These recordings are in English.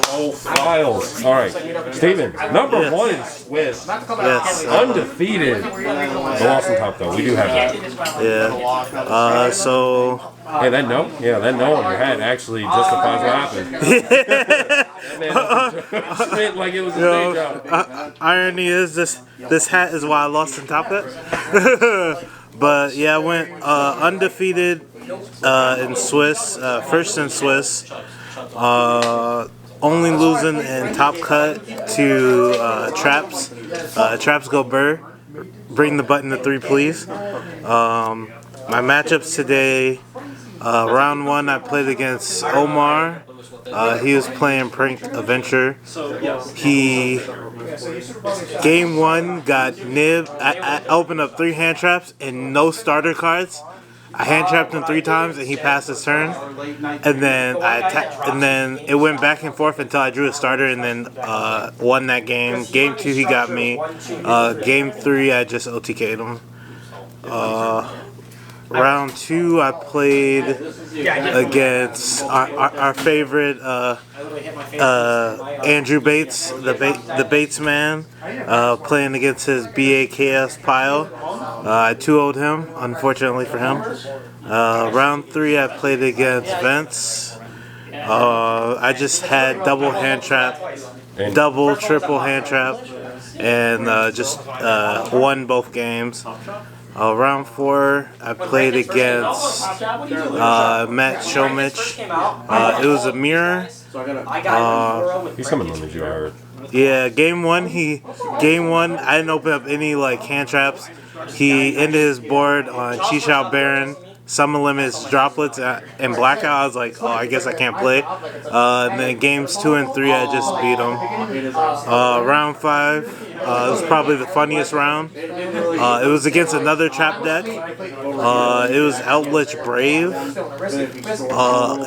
Oh, files. All right, Steven. Number one is Swiss. Yes. Undefeated. The lost on top, though. We do have that. Yeah. So. Yeah, that note on your hat actually justifies what happened. Spent like it was a day job. Irony is this hat is why I lost on top of it. But yeah, I went undefeated in Swiss, first in Swiss. Only losing in top cut to Traps. Traps go Burr. Bring the button to 3, please. My matchups today. Round 1, I played against Omar. He was playing Pranked Adventure. Game 1 got nibbed. I opened up 3 hand traps and no starter cards. I hand trapped him 3 times and he passed his turn. And then and then it went back and forth until I drew a starter and then won that game. Game 2 he got me. Game 3 I just OTK'd him. Round 2, I played against our favorite Andrew Bates, the Bates man, playing against his BAKS pile. I 2-0'd him, unfortunately for him. Round 3, I played against Vince. I just had double hand trap, double, triple hand trap, and just won both games. Round 4, I played against Matt Shomich. It was a mirror. He's coming on the I heard. Yeah, game 1, I didn't open up any like hand traps. He ended his board on Chishao Baron, Summon Limits, Droplets, and Blackout. I was like, oh, I guess I can't play. And then games 2 and 3, I just beat him. Round 5. It was probably the funniest round. It was against another trap deck. It was Outlich Brave.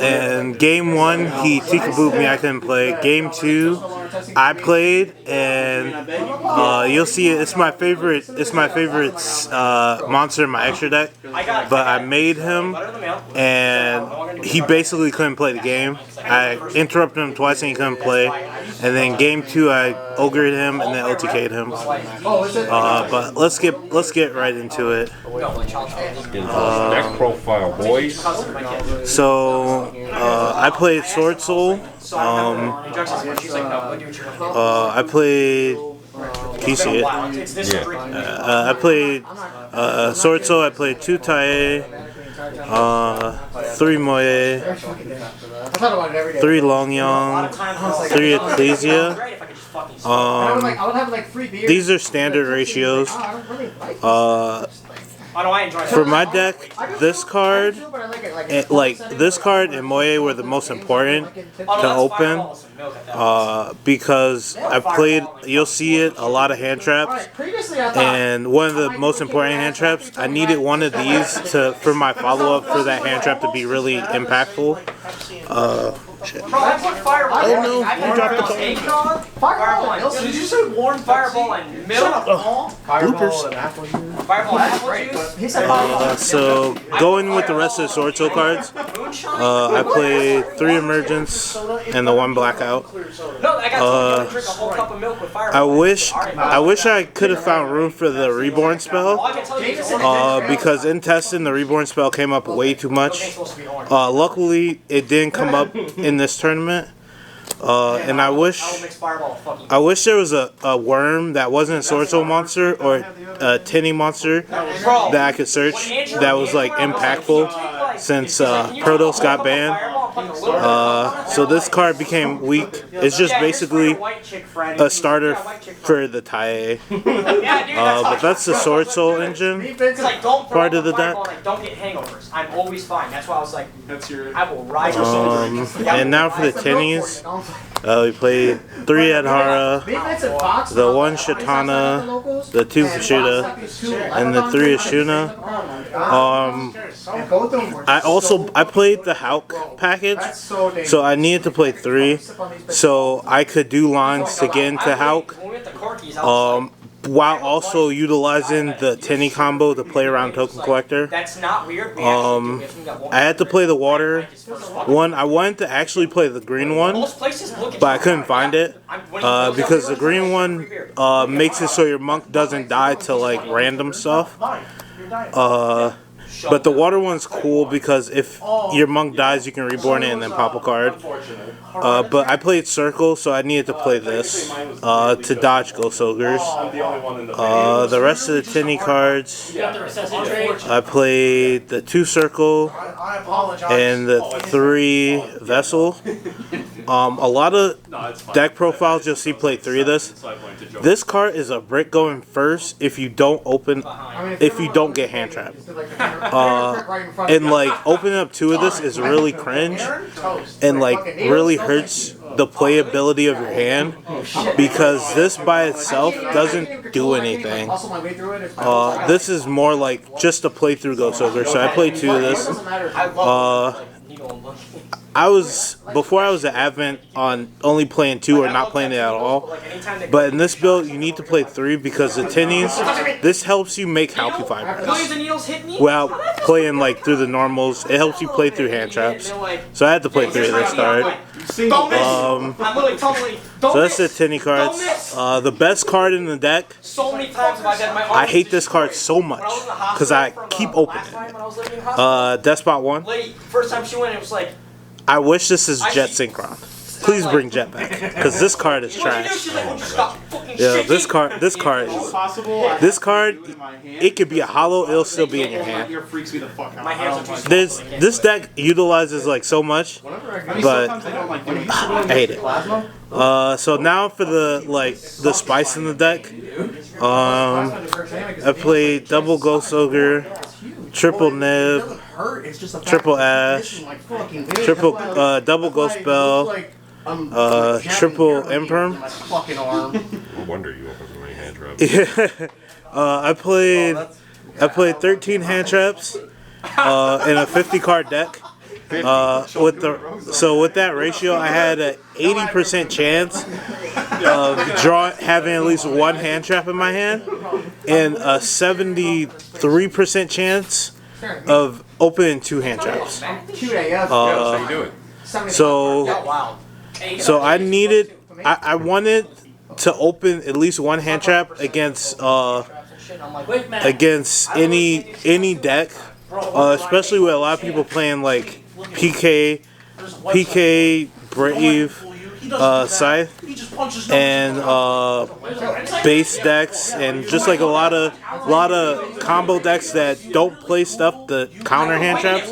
And game 1, he Tikabooed me. I couldn't play. Game 2, I played, and you'll see it. It's my favorite. It's my favorite monster in my extra deck. But I made him, and he basically couldn't play the game. I interrupted him twice, and he couldn't play. And then game 2, I ogred him, and then OTK'd him. But let's get right into it. Deck profile, boys. So I played Swordsoul. I played. Can you see it? Yeah. I played Swordsoul. I played 2 Tae, 3 Moye, 3 Longyong, 3 Ecclesia. These are standard ratios. For my deck, this card and Moye were the most important to open because I played, you'll see it, a lot of hand traps, and one of the most important hand traps, I needed one of these for my follow-up for that hand trap to be really impactful. Shit. Oh no, you dropped the ball. Fireball. Did you say warm fireball and milk? Bloopers. Fireball apple juice? So, going with the rest of the Swordsoul cards, I played 3 Emergence and the 1 Blackout. I wish I could have found room for the Reborn spell, because in testing the Reborn spell came up way too much. Luckily, it didn't come up in this tournament. And I wish there was a worm that wasn't a Swordsoul monster or a Tenyi monster that I could search that was like impactful since Protos got banned. So this card became weak. It's just basically a starter for the Tae. But that's the Swordsoul engine part of the deck. Don't get hangovers. I'm always fine. That's why I was like, I will ride your shoulders. And now for the Tenyis. We played 3 Adhara, the 1 Shatana, the 2 Fushida, and the 3 Ashuna. I played the Hulk package, so I needed to play 3, so I could do lines to get into Hulk. while also utilizing the Tenyi combo to play around Token Collector. That's not weird. I had to play the water one. I wanted to actually play the green one, but I couldn't find it because the green one makes it so your monk doesn't die to like random stuff. But the water one's cool because if your monk dies, you can reborn it and then pop a card. But I played Circle, so I needed to play this to dodge Ghost Ogres. The rest of the Tenyi cards, I played the 2 Circle and the 3 Vessel. A lot of deck profiles you'll see play 3 of this. This card is a brick going first if you don't get hand trapped. And like opening up 2 of this is really cringe and like really hurts the playability of your hand because this by itself doesn't do anything. This is more like just a playthrough Ghost Ogre. So I played 2 of this. Before I was at Advent on only playing 2 or not playing it at all. But in this build, you need to play 3 because the Tenyis, this helps you make Halki Fibers. Without playing like through the normals, it helps you play through hand traps. So I had to play 3 of this card. So that's the Tenyi cards. The best card in the deck. I hate this card so much because I keep opening it. Despot 1. First time she went, it was like. I wish this is Jet Synchron. Please bring Jet back, because this card is trash. Yeah, this card, it could be a hollow, it'll still be in your hand. This deck utilizes like so much, but I hate it. So now for the spice in the deck, I played double Ghost Ogre, triple Nib, triple Ash, double Ghost Bell, triple Imperm. No wonder you opened so many hand traps. I played 13 hand traps in a 50 card deck. With that ratio, I had an 80% chance of having at least 1 hand trap in my hand, and a 73% chance of opening 2 hand traps. So I wanted to open at least 1 hand trap against any deck, especially with a lot of people playing like PK, Brave, Scythe, and base decks, and just like a lot of combo decks that don't play stuff to counter hand traps,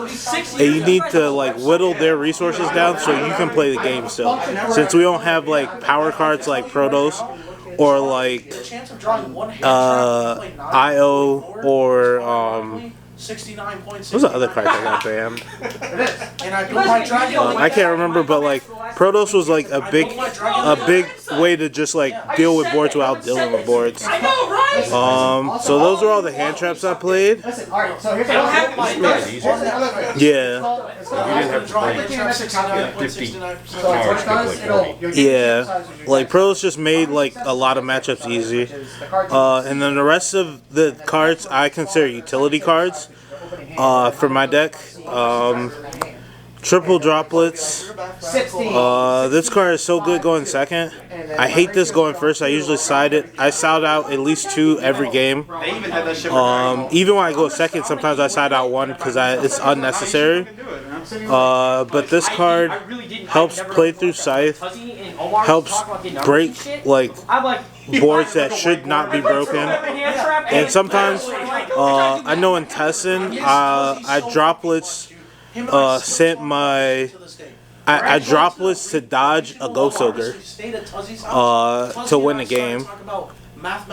and you need to like whittle their resources down so you can play the game still. Since we don't have like power cards like Protos or like IO or what's the other card that got banned? I can't remember, but like Protos was like a big way to just like deal with boards without dealing with boards. So those are all the hand traps I played. Yeah. Yeah. Like Protos just made like a lot of matchups easy. And then the rest of the cards I consider utility cards. For my deck, triple droplets. This card is so good going second. I hate this going first. I usually side it. I side out at least 2 every game. Even when I go second, sometimes I side out 1 because it's unnecessary. But this card helps play through Scythe, helps break like boards that should not be broken, and sometimes I know in Tessin I droplets sent my I droplets to dodge a Ghost Ogre to win the game.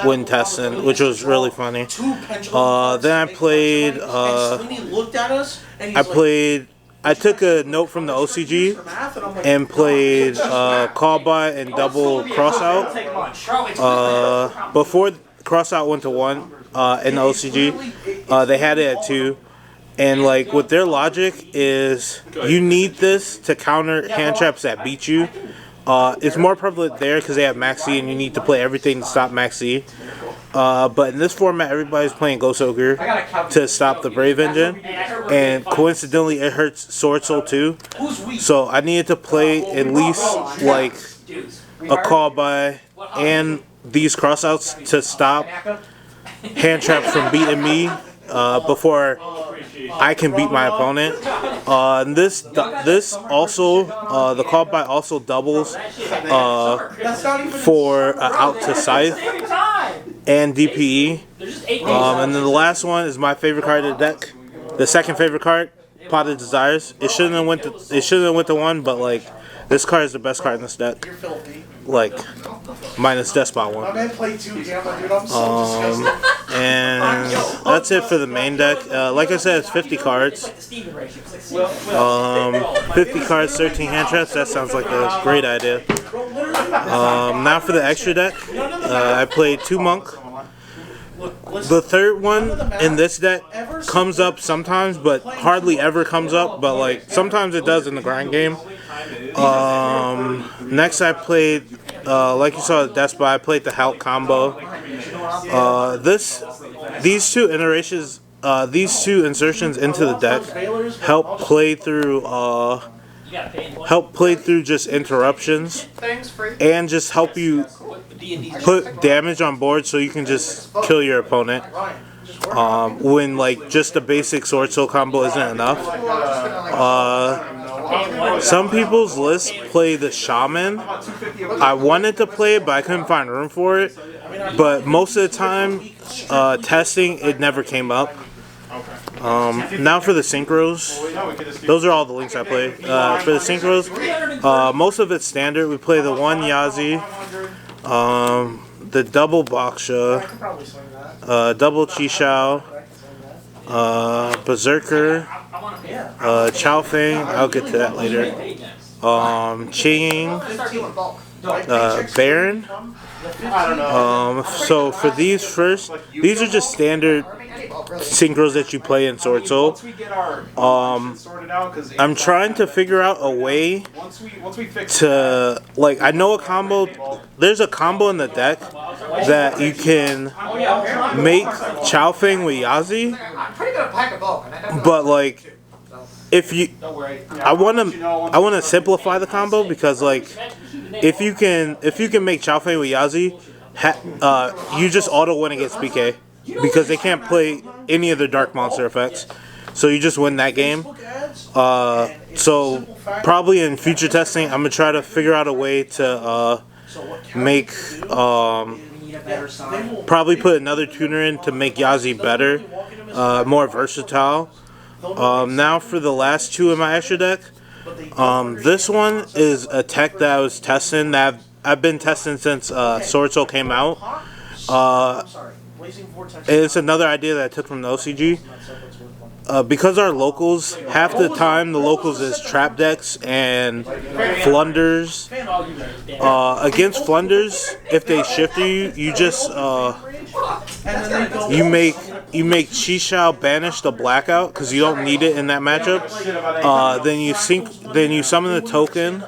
Win Tessin, which was really funny. Then I took a note from the OCG and played Callby and double Crossout. Before Crossout went to 1 in the OCG, they had it at 2. And like with their logic is you need this to counter hand traps that beat you. It's more prevalent there because they have Max E and you need to play everything to stop Max E. But in this format, everybody's playing Ghost Ogre to stop the Brave Engine, and coincidentally, it hurts Swordsoul too. So I needed to play at least like a call by and these crossouts to stop hand traps from beating me before I can beat my opponent. This also the call by also doubles for out to Scythe and DPE. And then the last one is my favorite card of the deck. The second favorite card, Pot of Desires. It shouldn't have went to 1, but like this card is the best card in this deck. Like minus Despot 1. And that's it for the main deck. Like I said, it's 50 cards. 50 cards, 13 hand traps. That sounds like a great idea. Now for the extra deck, I played 2 Monk. The third one in this deck comes up sometimes, but hardly ever comes up. But like sometimes it does in the grind game. Next I played, like you saw the Despot, I played the Hulk combo. These two insertions into the deck help play through just interruptions and just help you put damage on board so you can just kill your opponent when like just the basic Swordsoul combo isn't enough. Some people's lists play the Shaman. I wanted to play it, but I couldn't find room for it. But most of the time, testing, it never came up. Now for the Synchros, those are all the links I play. For the Synchros, most of it's standard. We play the 1 Yazi, the double Baksha, double Chishao, Berserker, Chow Feng, I'll get to that later, Ching, Baron. So for these first, these are just standard synchros that you play in Swordsoul. I'm trying to figure out a way to, like, I know a combo, there's a combo in the deck that you can make Chow Feng with Yazi, but like, if you, I want to simplify the combo because like, if you can make Chow Feng with Yazi, you just auto win against PK because they can't play any of the dark monster effects, so you just win that game. So probably in future testing, I'm gonna try to figure out a way to make probably put another tuner in to make Yazi better, more versatile. Now for the last 2 in my extra deck. This one is a tech that I was testing, that I've been testing since Swordsoul came out. It's another idea that I took from the OCG. Because our locals, half the time the locals is trap decks and flunders. Against flunders, if they shift you, you just you make Chishao banish the blackout because you don't need it in that matchup. Then you summon the token,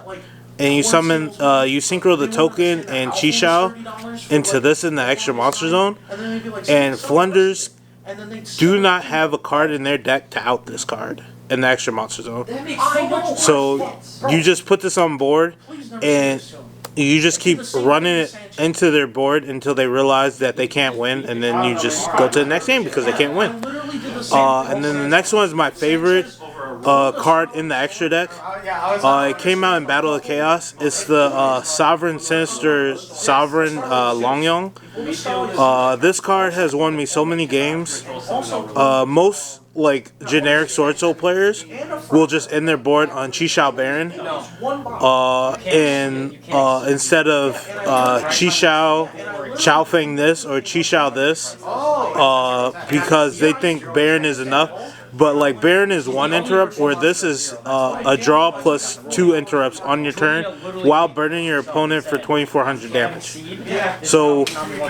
and you synchro the token and Chishao into this in the extra monster zone. And flunders do not have a card in their deck to out this card in the extra monster zone. So you just put this on board and you just keep running it into their board until they realize that they can't win, and then you just go to the next game because they can't win. And then the next one is my favorite card in the extra deck. It came out in Battle of Chaos. It's the Sovereign Sinister Sovereign Longyong. This card has won me so many games. Most like generic Swordsoul players will just end their board on Chishao Baron, and instead of Chishao Chow Feng this or Chishao this, because they think Baron is enough. But like Baron is 1 interrupt, where this is a draw plus 2 interrupts on your turn while burning your opponent for 2,400 damage. So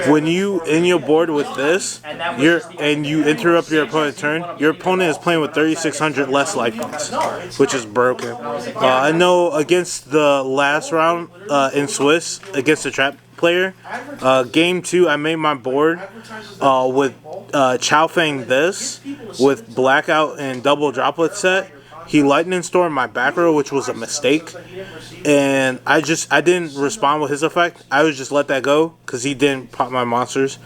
when you in your board with this, and you interrupt your opponent's turn, your opponent is playing with 3,600 less life points, which is broken. I know against the last round in Swiss against the trap player. Game 2, I made my board with Chow Fang this, with Blackout and Double Droplet set. He Lightning Stormed my back row, which was a mistake. And I didn't respond with his effect. I would just let that go, because he didn't pop my monsters.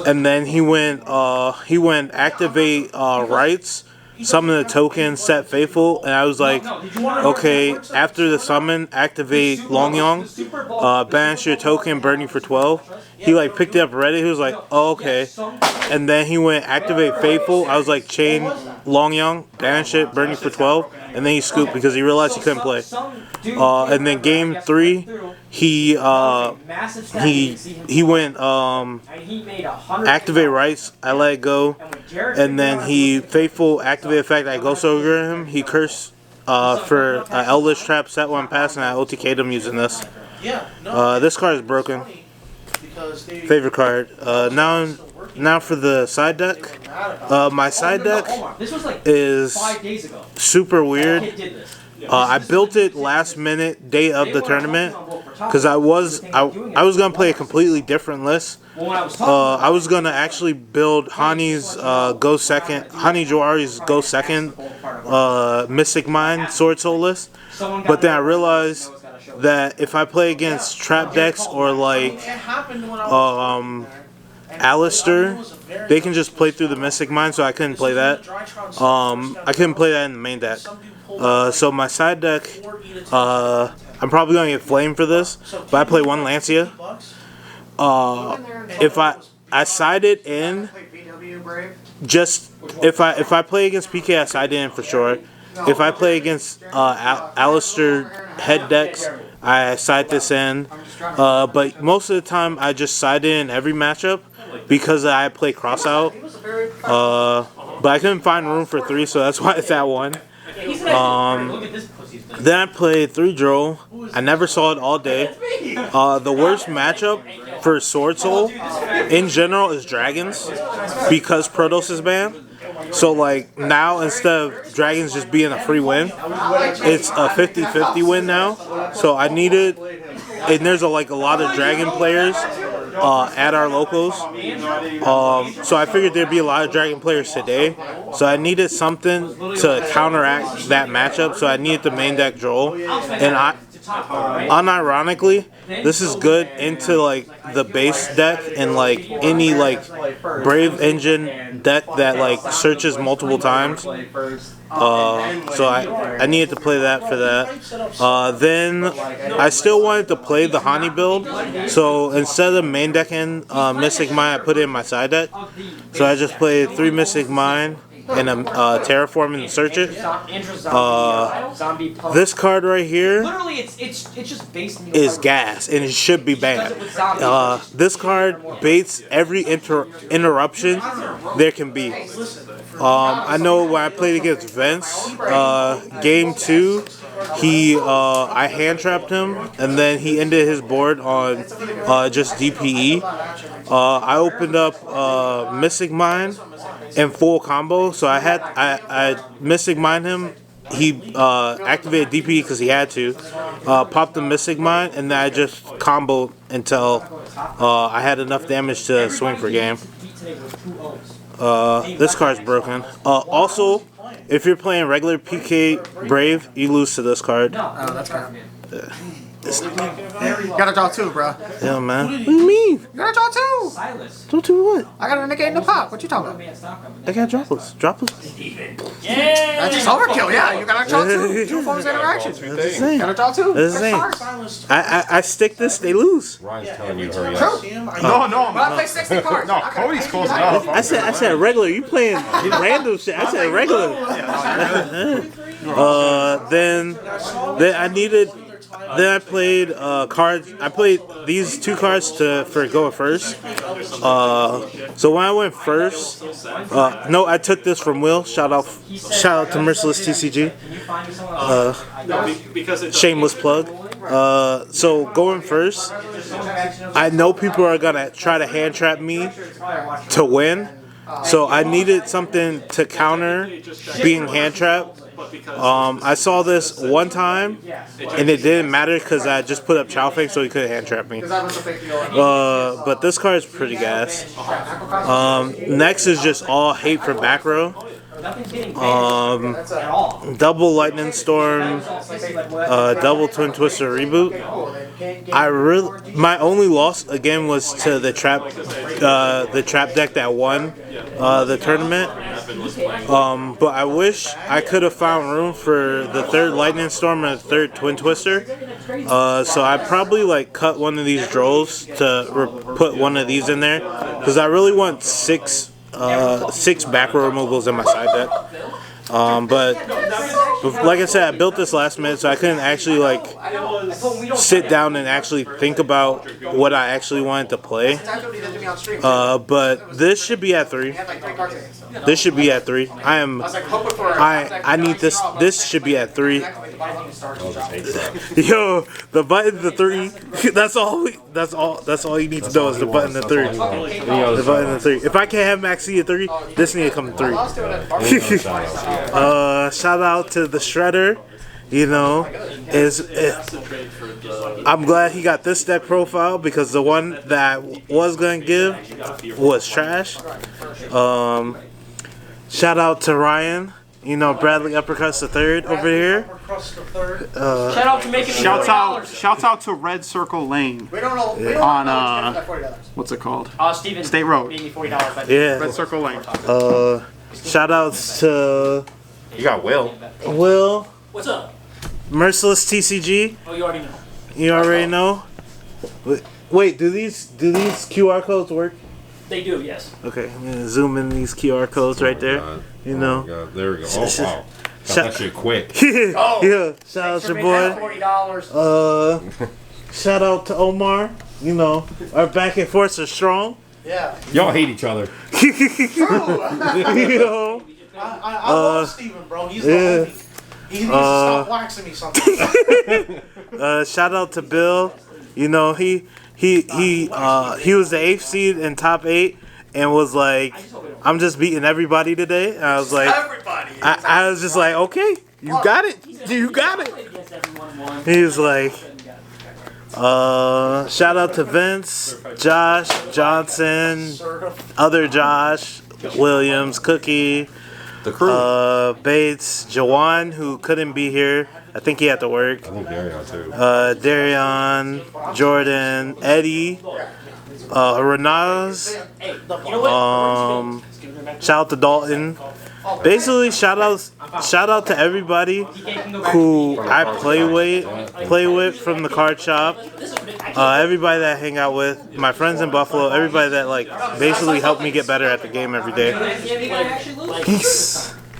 And then he went activate rights, summon the token, set Faithful, and I was like, okay, after the summon, activate Long Yong, banish your token, burn you for 12. He like picked it up ready, he was like, oh, okay. And then he went activate Faithful, I was like, chain Long Yong, banish it, burn you for 12, and then he scooped because he realized he couldn't play. And then game 3, he went activate rights, I let it go, and then he Faithful activate effect, I ghost over him, he cursed for Eldritch Trap, set one pass, and I OTK'd him using this. This card is broken. Favorite card. Now for the side deck. My side deck is super weird. I built it last minute, day of the tournament, because I was gonna play a completely different list. I was gonna actually build Hani's go second, Hani Johari's go second, Mystic Mind Swordsoul list, but then I realized that if I play against trap decks or like Alistair, they can just play through the Mystic Mind, so I couldn't play that. I couldn't play that in the main deck. So my side deck, I'm probably gonna get flamed for this, but I play one Lancia. If I sided in, just if I play against PK, I side in for sure. If I play against Alistair head decks, I side this in. But most of the time, I just side in every matchup because I play cross out. But I couldn't find room for 3, so that's why it's at 1. Then I played 3 Droll. I never saw it all day. The worst matchup for Swordsoul in general is Dragons because Protoss is banned. So like now instead of Dragons just being a free win, it's a 50-50 win now. So I needed, and there's a lot of Dragon players at our locals. So I figured there'd be a lot of Dragon players today. So I needed something to counteract that matchup. So I needed the main deck Droll, and unironically, this is good into like the base deck and like any like Brave Engine deck that like searches multiple times. So I needed to play that for that. Then I still wanted to play the Hani build, so instead of main decking Mystic Mind, I put it in my side deck. So I just played 3 Mystic Mind and a Terraform and Search It. This card right here is gas, and it should be banned. This card baits every interruption there can be. I know when I played against Vince, game 2, I hand trapped him, and then he ended his board on just DPE. I opened up Mystic Mind in full combo, so I Mystic Mind him. He activated DPE because he had to. Popped the Mystic Mind, and then I just comboed until I had enough damage to swing for game. This card's broken. Also, if you're playing regular PK Brave, you lose to this card. Oh, that's crap. You gotta draw 2, bro. Yeah, man. What do you mean? You gotta draw 2. Don't do what? I gotta negate in the pop. What you talking about? I got droplets. Droplets? That's just overkill. Yeah, you gotta draw 2. 2 forms of interaction. That's the same. Gotta draw 2. That's the same. I stick this, they lose. Ryan's telling you hurry up. No, but I play 60 cards. No, Cody's close enough. I said regular. You playing random shit. I said regular. Then I needed. Then I played cards. I played these 2 cards for going first. So when I went first, no, I took this from Will. Shout out to Merciless TCG. Shameless plug. So going first, I know people are gonna try to hand trap me to win. So I needed something to counter being hand trapped. I saw this one time, and it didn't matter because I just put up Chow Feng so he couldn't hand trap me. But this card is pretty gas. Next is just all hate for back row. Double Lightning Storm, double Twin Twister reboot. My only loss again was to the trap deck that won the tournament. But I wish I could have found room for the third Lightning Storm and the third Twin Twister. So I probably like cut one of these drolls to put one of these in there because I really want six back row removals in my side deck. But like I said, I built this last minute, so I couldn't actually like sit down and actually think about what I actually wanted to play. But this should be at 3. This should be at 3. I need this. This should be at 3. Yo, the button to 3. That's all you need to know is the button to 3. The button to 3. If I can't have Max C at 3, this need to come to 3. Shout out to the Shredder. You know, I'm glad he got this deck profile because the one that was gonna give was trash. Shout out to Ryan. You know, Bradley Uppercuts the third over here. Shout out to making Shouts out to Red Circle Lane on what's it called? Steven State Road. paid me $40. Yeah. Red Circle Lane. Shout outs to You got Will. What's up? Merciless TCG. Oh, you already know. You already know. Wait, do these QR codes work? They do, yes. Okay, I'm gonna zoom in these QR codes right there. God. You know. God. There we go. Oh, wow. Got that shit quick. Yeah, shout out your boy. $40. Shout out to Omar. You know, our back and forths are strong. Yeah. Y'all hate each other. You know. I love Steven, bro. He's the homie. He needs to stop waxing me sometimes. Shout out to Bill. You know, he was the 8th seed in top 8 and was like, I'm just beating everybody today. And I was like, I was just like, okay, you got it. You got it. He was like, shout out to Vince, Josh, Johnson, other Josh, Williams, Cookie, The crew. Bates, Jawan, who couldn't be here. I think he had to work. I think Darion too. Darion, Jordan, Eddie, Reynolds, shout out to Dalton. Basically, shout out to everybody who I play with from the card shop. Everybody that I hang out with, my friends in Buffalo, everybody that like basically helped me get better at the game every day. Peace.